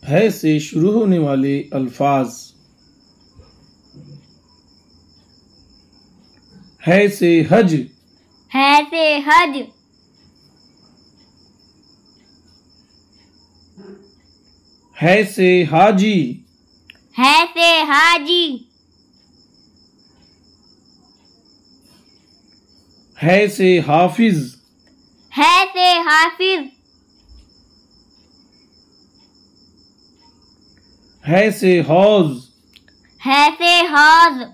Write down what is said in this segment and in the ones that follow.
है से शुरू होने वाले अल्फाज। है से हज। है से हज। है से हाजी। है से हाजी। है से हाफिज। है से हाफिज। है से हौज। है से हौज।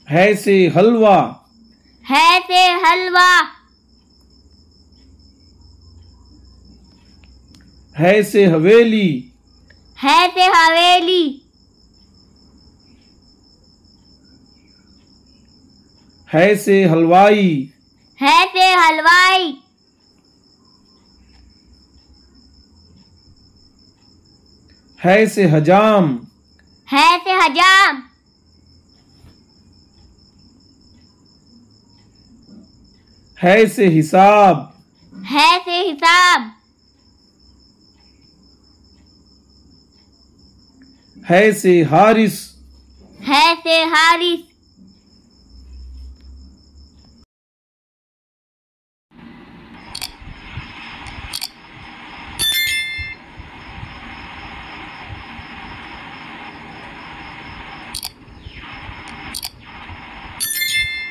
है से हलवा। है से हलवा। है से हवेली। है से हवेली। है से हलवाई। है से हलवाई। है से हजाम। है से हजाम। है से हिसाब। है से हिसाब। है से हारिस। है से हारिस।